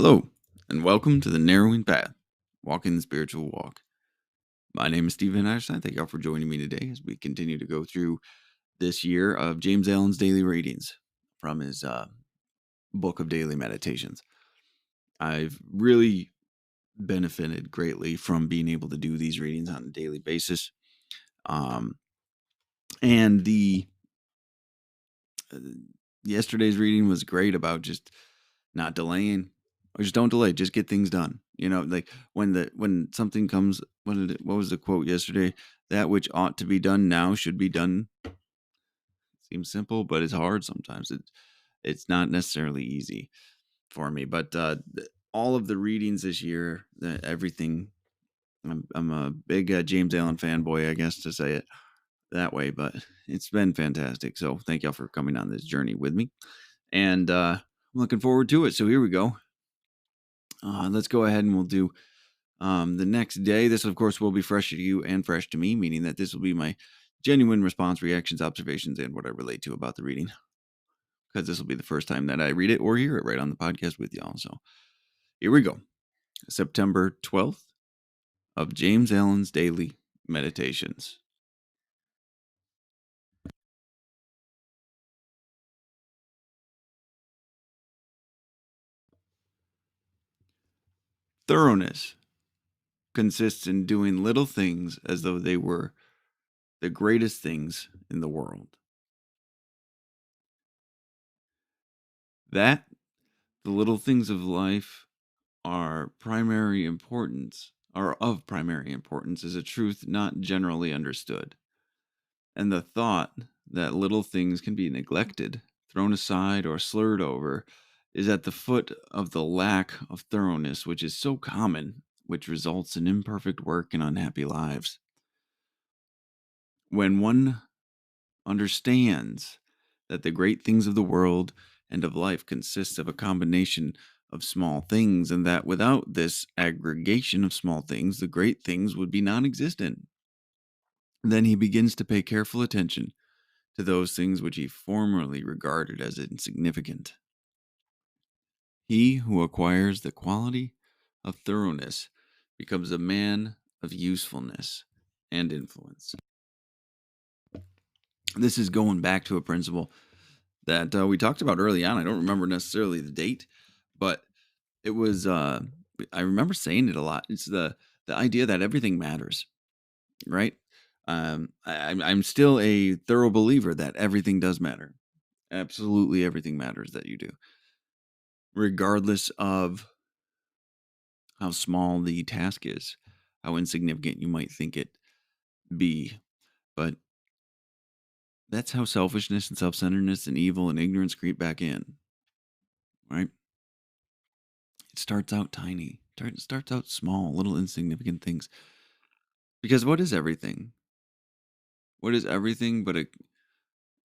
Hello, and welcome to the Narrowing Path, Walking the Spiritual Walk. My name is Stephen Einstein. Thank y'all for joining me today as we continue to go through this year of James Allen's daily readings from his book of daily meditations. I've really benefited greatly from being able to do these readings on a daily basis. And the yesterday's reading was great about just not delaying, or just don't delay, just get things done. Like when something comes, what was the quote yesterday? That which ought to be done now should be done. Seems simple, but it's hard sometimes. It's not necessarily easy for me. But all of the readings this year, everything. I'm a big James Allen fanboy, I guess, to say it that way, but it's been fantastic. So thank y'all for coming on this journey with me, and I'm looking forward to it. So here we go. Let's go ahead and we'll do the next day. This, of course, will be fresh to you and fresh to me, meaning that this will be my genuine response, reactions, observations, and what I relate to about the reading, because this will be the first time that I read it or hear it right on the podcast with y'all. So here we go. September 12th of James Allen's Daily Meditations. Thoroughness consists in doing little things as though they were the greatest things in the world. That the little things of life are of primary importance is a truth not generally understood. And the thought that little things can be neglected, thrown aside, or slurred over is at the foot of the lack of thoroughness which is so common, which results in imperfect work and unhappy lives. When one understands that the great things of the world and of life consist of a combination of small things, and that without this aggregation of small things, the great things would be non existent, then he begins to pay careful attention to those things which he formerly regarded as insignificant. He who acquires the quality of thoroughness becomes a man of usefulness and influence. This is going back to a principle that we talked about early on. I don't remember necessarily the date, but it was I remember saying it a lot. It's the idea that everything matters, right? I'm still a thorough believer that everything does matter. Absolutely everything matters that you do, regardless of how small the task is, how insignificant you might think it be. But that's how selfishness and self-centeredness and evil and ignorance creep back in, right? It starts out tiny. It starts out small, little insignificant things. Because what is everything? What is everything but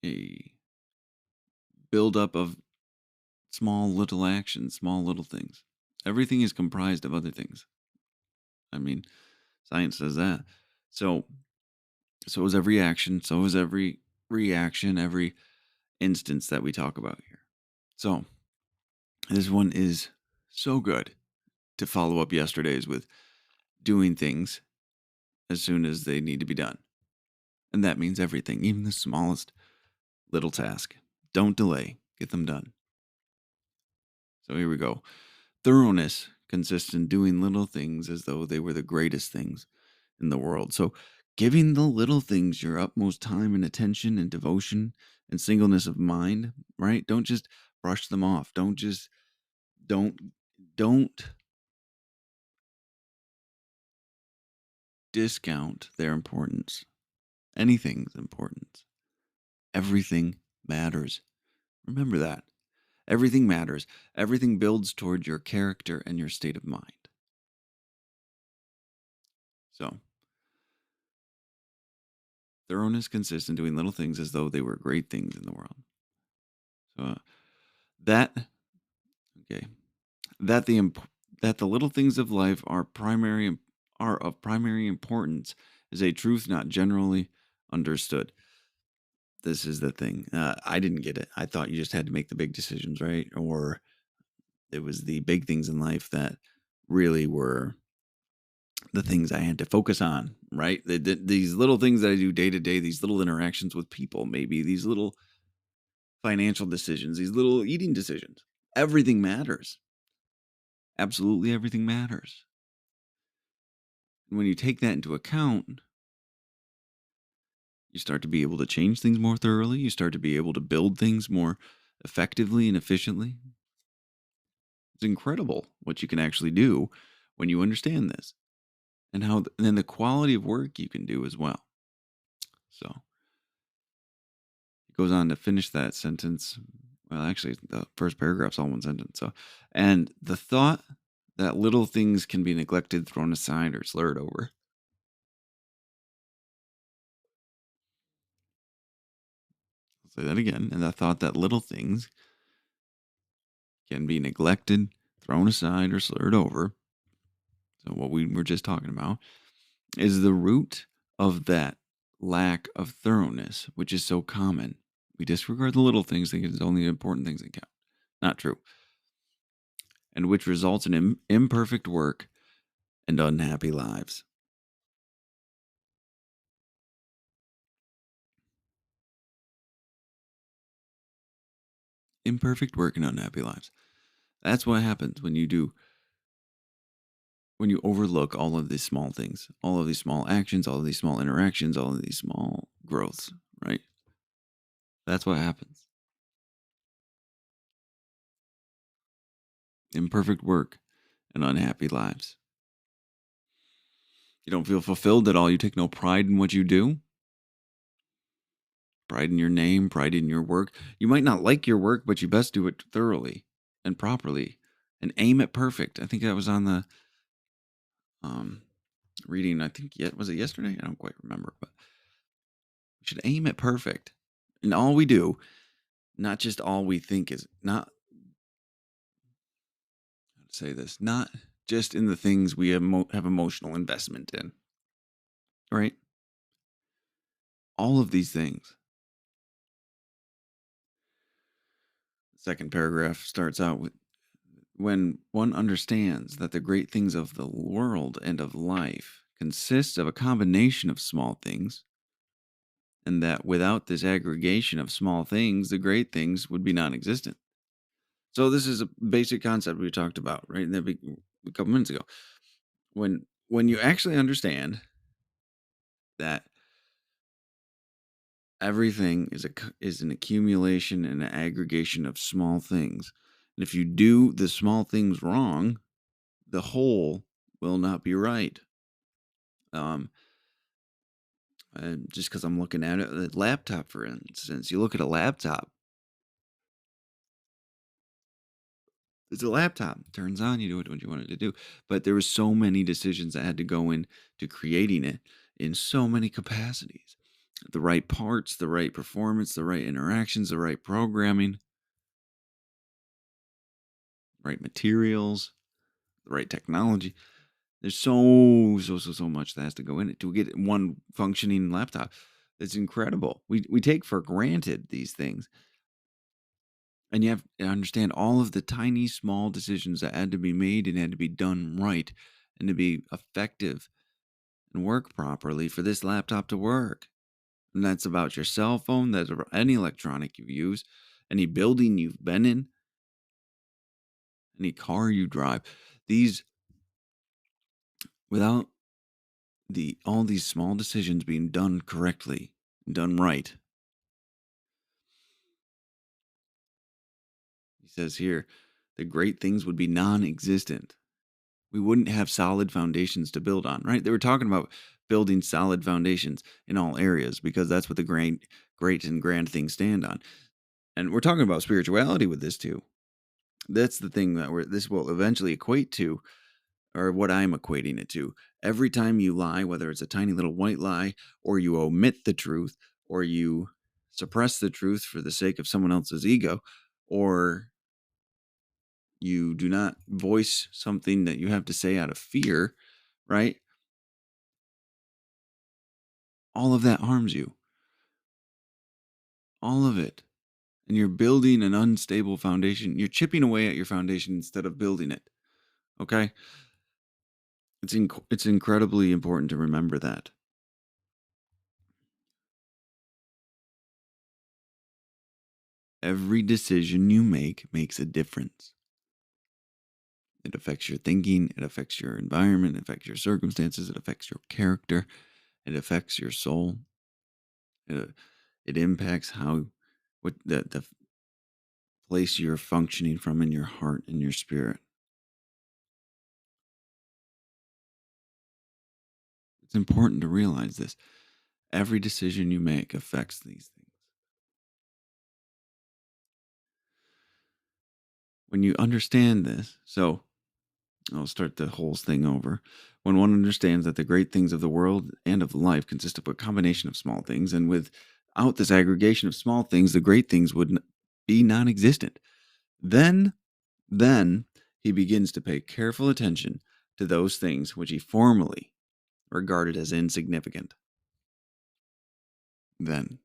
a buildup of small little actions, small little things? Everything is comprised of other things. I mean, science says that. So is every action. So is every reaction, every instance that we talk about here. So this one is so good to follow up yesterday's with doing things as soon as they need to be done. And that means everything, even the smallest little task. Don't delay, get them done. So here we go. Thoroughness consists in doing little things as though they were the greatest things in the world. So giving the little things your utmost time and attention and devotion and singleness of mind, right? Don't just brush them off. Don't discount their importance. Anything's important. Everything matters. Remember that. Everything matters. Everything builds toward your character and your state of mind. So, thoroughness consists in doing little things as though they were great things in the world. So, that okay, that the little things of life are of primary importance is a truth not generally understood. This is the thing. I didn't get it. I thought you just had to make the big decisions, right? Or It was the big things in life that really were the things I had to focus on, right? These little things that I do day to day, these little interactions with people, maybe these little financial decisions, these little eating decisions. Everything matters. Absolutely everything matters. And when you take that into account, you start to be able to change things more thoroughly. You start to be able to build things more effectively and efficiently. It's incredible what you can actually do when you understand this and and then the quality of work you can do as well. So it goes on to finish that sentence. Well, actually, the first paragraph's all one sentence. So, and the thought that little things can be neglected, thrown aside, or slurred over. I'll say that again. And the thought that little things can be neglected, thrown aside, or slurred over. So, what we were just talking about is the root of that lack of thoroughness, which is so common. We disregard the little things, thinking it's only the important things that count. Not true. And which results in imperfect work and unhappy lives. Imperfect work and unhappy lives. That's what happens when you overlook all of these small things, all of these small actions, all of these small interactions, all of these small growths, right? That's what happens. Imperfect work and unhappy lives. You don't feel fulfilled at all. You take no pride in what you do. Pride in your name, pride in your work. You might not like your work, but you best do it thoroughly and properly and aim at perfect. I think that was on the um, reading. I think yet was it yesterday? I don't quite remember, but we should aim at perfect. And all we do, not just all we think is not how to say this, not just in the things we have emotional investment in, right? All of these things. Second paragraph starts out with when one understands that the great things of the world and of life consist of a combination of small things, and that without this aggregation of small things, the great things would be non existent. So, this is a basic concept we talked about, right? A couple minutes ago. When you actually understand that everything is an accumulation and an aggregation of small things, and if you do the small things wrong, the whole will not be right. Um, just because I'm looking at it, a laptop, for instance, you look at a laptop, it's a laptop, it turns on, you do what you want it to do. But there were so many decisions that had to go into creating it in so many capacities. The right parts, the right performance, the right interactions, the right programming, right materials, the right technology. There's so much that has to go in it to get one functioning laptop. It's incredible. We take for granted these things. And you have to understand all of the tiny, small decisions that had to be made and had to be done right and to be effective and work properly for this laptop to work. And that's about your cell phone, that's about any electronic you use, any building you've been in, any car you drive. These, without all these small decisions being done correctly, done right, he says here, the great things would be non existent. We wouldn't have solid foundations to build on, right? They were talking about building solid foundations in all areas because that's what the great and grand things stand on. And we're talking about spirituality with this too. That's the thing that this will eventually equate to, or what I'm equating it to. Every time you lie, whether it's a tiny little white lie, or you omit the truth, or you suppress the truth for the sake of someone else's ego, or you do not voice something that you have to say out of fear, right? All of that harms you. All of it. and you're building an unstable foundation. You're chipping away at your foundation instead of building it. Okay? It's incredibly important to remember that. Every decision you make makes a difference. It affects your thinking, it affects your environment, it affects your circumstances, it affects your character, it affects your soul. It, it impacts how what the place you're functioning from in your heart and your spirit. It's important to realize this. Every decision you make affects these things. When you understand this, so I'll start the whole thing over. When one understands that the great things of the world and of life consist of a combination of small things, and without this aggregation of small things, the great things would be non existent. Then, then he begins to pay careful attention to those things which he formerly regarded as insignificant. Then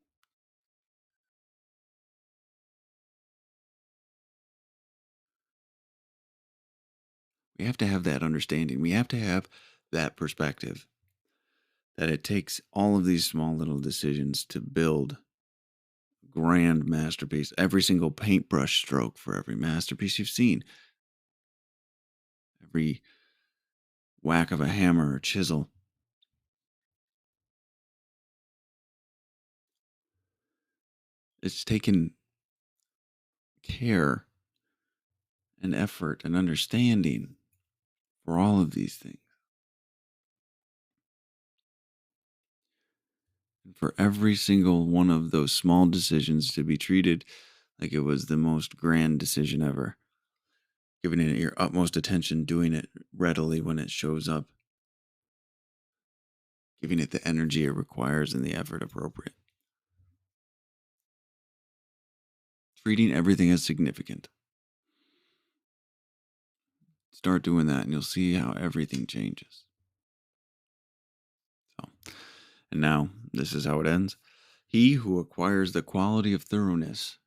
we have to have that understanding. We have to have that perspective that it takes all of these small little decisions to build grand masterpiece. Every single paintbrush stroke for every masterpiece you've seen, every whack of a hammer or chisel, it's taken care and effort and understanding for all of these things. And for every single one of those small decisions to be treated like it was the most grand decision ever, giving it your utmost attention, doing it readily when it shows up, giving it the energy it requires and the effort appropriate. Treating everything as significant. Start doing that and you'll see how everything changes. So, and now this is how it ends. He who acquires the quality of thoroughness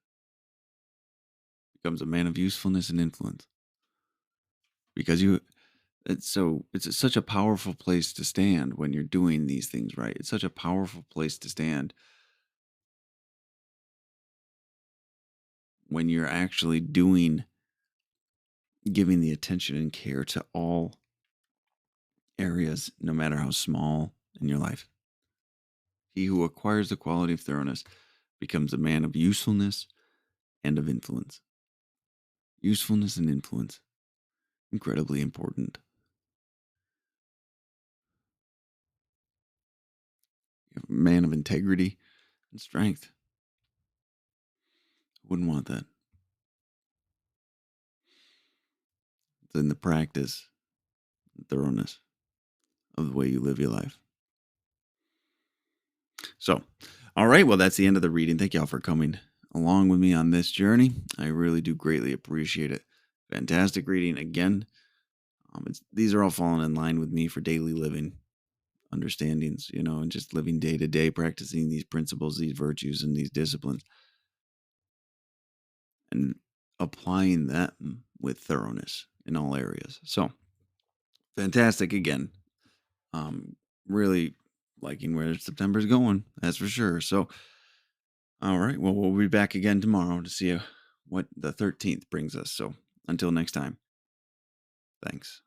becomes a man of usefulness and influence. Because it's such a powerful place to stand when you're doing these things right. It's such a powerful place to stand when you're actually giving the attention and care to all areas, no matter how small in your life. He who acquires the quality of thoroughness becomes a man of usefulness and of influence. Usefulness and influence. Incredibly important. You're a man of integrity and strength. Wouldn't want that. It's in the practice, thoroughness of the way you live your life. So, all right. Well, that's the end of the reading. Thank y'all for coming along with me on this journey. I really do greatly appreciate it. Fantastic reading again. These are all falling in line with me for daily living understandings, and just living day to day, practicing these principles, these virtues, and these disciplines, and applying that with thoroughness in all areas. So, fantastic again. Really liking where September's going, that's for sure. So, all right. Well, we'll be back again tomorrow to see what the 13th brings us. So, until next time, thanks.